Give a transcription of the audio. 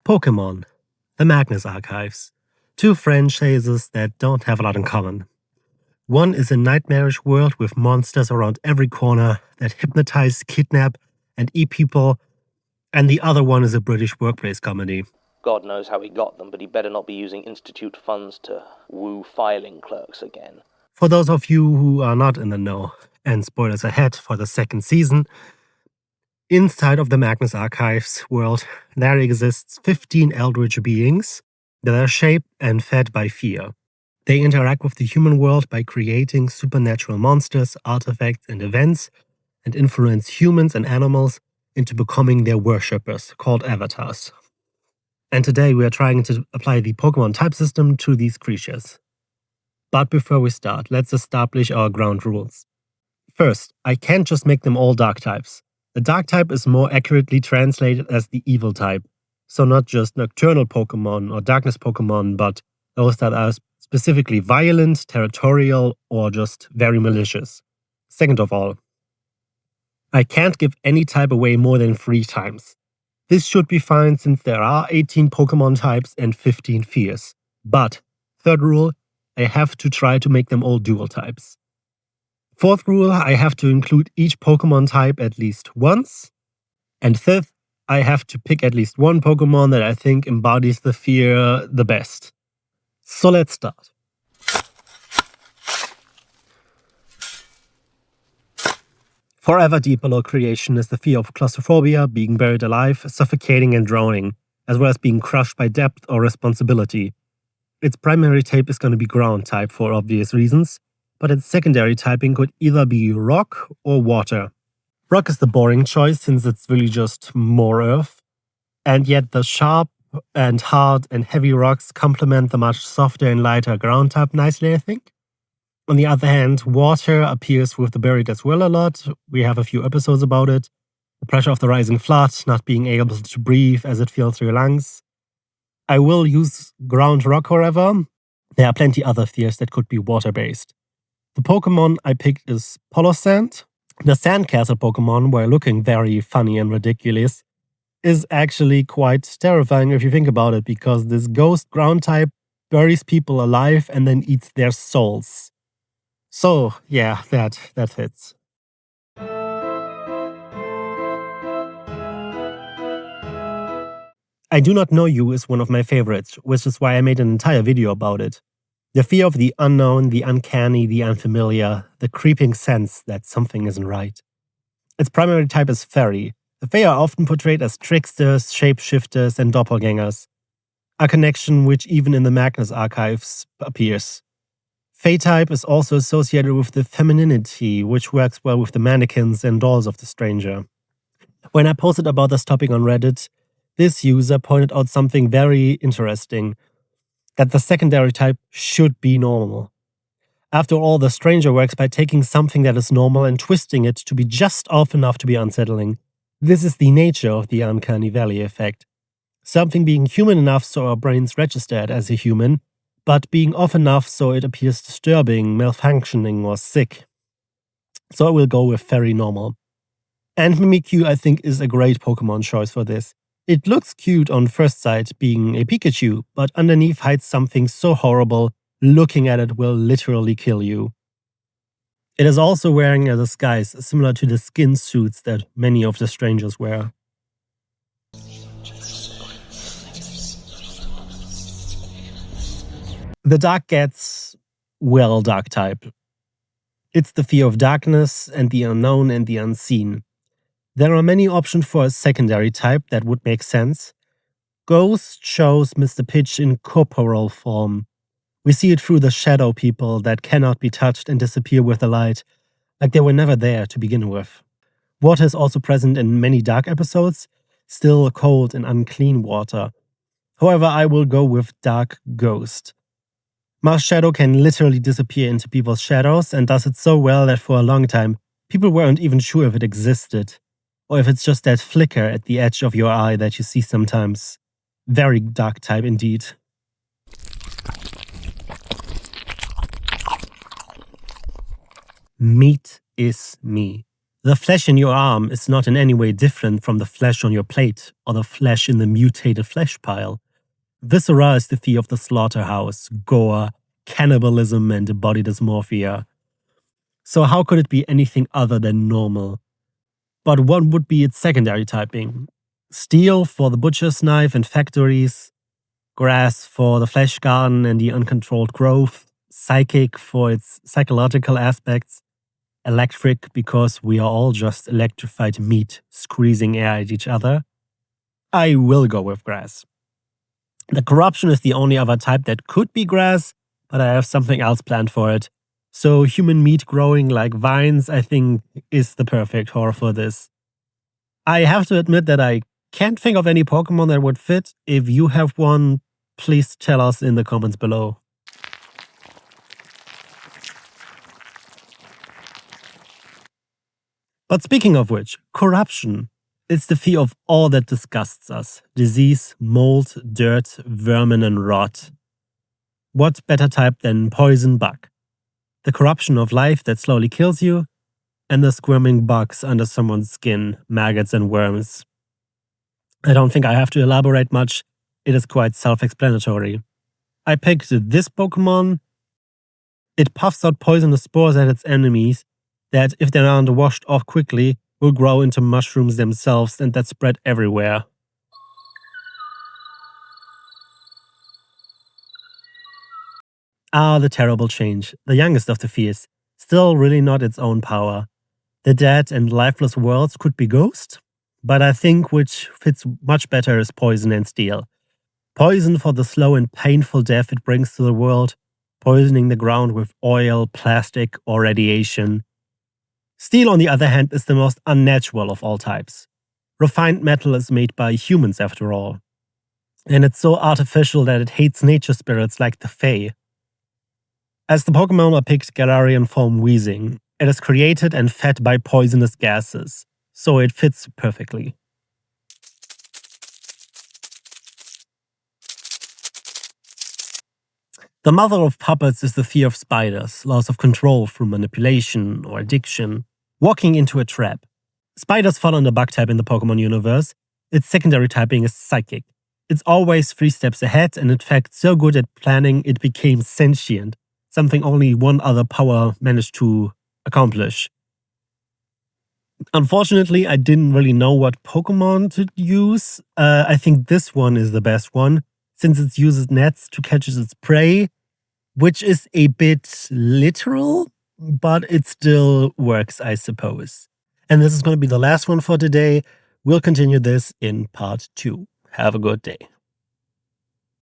Pokémon, the Magnus archives. Two franchises that don't have a lot in common. One is a nightmarish world with monsters around every corner that hypnotize, kidnap, and eat people, and the other one is a British workplace comedy. God knows how he got them, but he better not be using Institute funds to woo filing clerks again. For those of you who are not in the know, and spoilers ahead for the second season, inside of the Magnus Archives world, there exists 15 eldritch beings that are shaped and fed by fear. They interact with the human world by creating supernatural monsters, artifacts, and events, and influence humans and animals into becoming their worshippers, called avatars. And today we are trying to apply the Pokemon type system to these creatures. But before we start, let's establish our ground rules. First, I can't just make them all dark types. The dark type is more accurately translated as the evil type. So not just nocturnal Pokemon or darkness Pokemon, but those that are specifically violent, territorial, or just very malicious. Second of all, I can't give any type away more than 3 times. This should be fine since there are 18 Pokemon types and 15 fears. But, third rule, I have to try to make them all dual types. Fourth rule, I have to include each Pokemon type at least once. And fifth, I have to pick at least one Pokemon that I think embodies the fear the best. So let's start. Forever deep below creation is the fear of claustrophobia, being buried alive, suffocating and drowning, as well as being crushed by depth or responsibility. Its primary type is going to be ground type for obvious reasons, but its secondary typing could either be rock or water. Rock is the boring choice since it's really just more earth, and yet the sharp and hard and heavy rocks complement the much softer and lighter ground type nicely, I think. On the other hand, water appears with the buried as well a lot. We have a few episodes about it. The pressure of the rising flood, not being able to breathe as it fills through your lungs. I will use ground rock, however. There are plenty other fears that could be water-based. The Pokemon I picked is Polosand. The Sandcastle Pokemon, while looking very funny and ridiculous, is actually quite terrifying if you think about it, because this ghost ground type buries people alive and then eats their souls. So, yeah, that fits. I Do Not Know You is one of my favorites, which is why I made an entire video about it. The fear of the unknown, the uncanny, the unfamiliar, the creeping sense that something isn't right. Its primary type is fairy. The Fae are often portrayed as tricksters, shapeshifters, and doppelgangers, a connection which even in the Magnus archives appears. Fae type is also associated with the femininity, which works well with the mannequins and dolls of the stranger. When I posted about this topic on Reddit, this user pointed out something very interesting, that the secondary type should be normal. After all, the stranger works by taking something that is normal and twisting it to be just off enough to be unsettling. This is the nature of the uncanny valley effect. Something being human enough so our brains register it as a human, but being off enough so it appears disturbing, malfunctioning, or sick. So I will go with very normal. And Mimikyu, I think, is a great Pokemon choice for this. It looks cute on first sight, being a Pikachu, but underneath hides something so horrible, looking at it will literally kill you. It is also wearing a disguise similar to the skin suits that many of the strangers wear. The dark gets, well, dark type. It's the fear of darkness and the unknown and the unseen. There are many options for a secondary type that would make sense. Ghost shows Mr. Pitch in corporal form. We see it through the shadow people that cannot be touched and disappear with the light, like they were never there to begin with. Water is also present in many dark episodes, still cold and unclean water. However, I will go with dark ghost. Mars Shadow can literally disappear into people's shadows and does it so well that for a long time, people weren't even sure if it existed, or if it's just that flicker at the edge of your eye that you see sometimes. Very dark type indeed. Meat is me. The flesh in your arm is not in any way different from the flesh on your plate or the flesh in the mutated flesh pile. Viscera is the theme of the slaughterhouse, gore, cannibalism, and body dysmorphia. So how could it be anything other than normal? But what would be its secondary typing? Steel for the butcher's knife and factories, grass for the flesh garden and the uncontrolled growth, psychic for its psychological aspects, electric because we are all just electrified meat squeezing air at each other. I will go with grass. The corruption is the only other type that could be grass, but I have something else planned for it. So human meat growing like vines, I think, is the perfect horror for this. I have to admit that I can't think of any Pokemon that would fit. If you have one, please tell us in the comments below. But speaking of which, corruption. It's the fear of all that disgusts us. Disease, mold, dirt, vermin, and rot. What better type than poison bug? The corruption of life that slowly kills you, and the squirming bugs under someone's skin, maggots and worms. I don't think I have to elaborate much. It is quite self-explanatory. I picked this Pokemon. It puffs out poisonous spores at its enemies that, if they aren't washed off quickly, will grow into mushrooms themselves and that spread everywhere. Ah, the terrible change. The youngest of the fears. Still really not its own power. The dead and lifeless worlds could be ghost, but I think which fits much better is poison and steel. Poison for the slow and painful death it brings to the world, poisoning the ground with oil, plastic, or radiation. Steel, on the other hand, is the most unnatural of all types. Refined metal is made by humans, after all. And it's so artificial that it hates nature spirits like the Fae. As the Pokemon are picked Galarian form Weezing, it is created and fed by poisonous gases, so it fits perfectly. The mother of puppets is the fear of spiders, loss of control through manipulation or addiction, walking into a trap. Spiders fall under bug type in the Pokemon universe. Its secondary typing is psychic. It's always 3 steps ahead and in fact so good at planning it became sentient, something only one other power managed to accomplish. Unfortunately, I didn't really know what Pokemon to use. I think this one is the best one, since it uses nets to catch its prey, which is a bit literal, but it still works, I suppose. And this is going to be the last one for today. We'll continue this in part 2. Have a good day.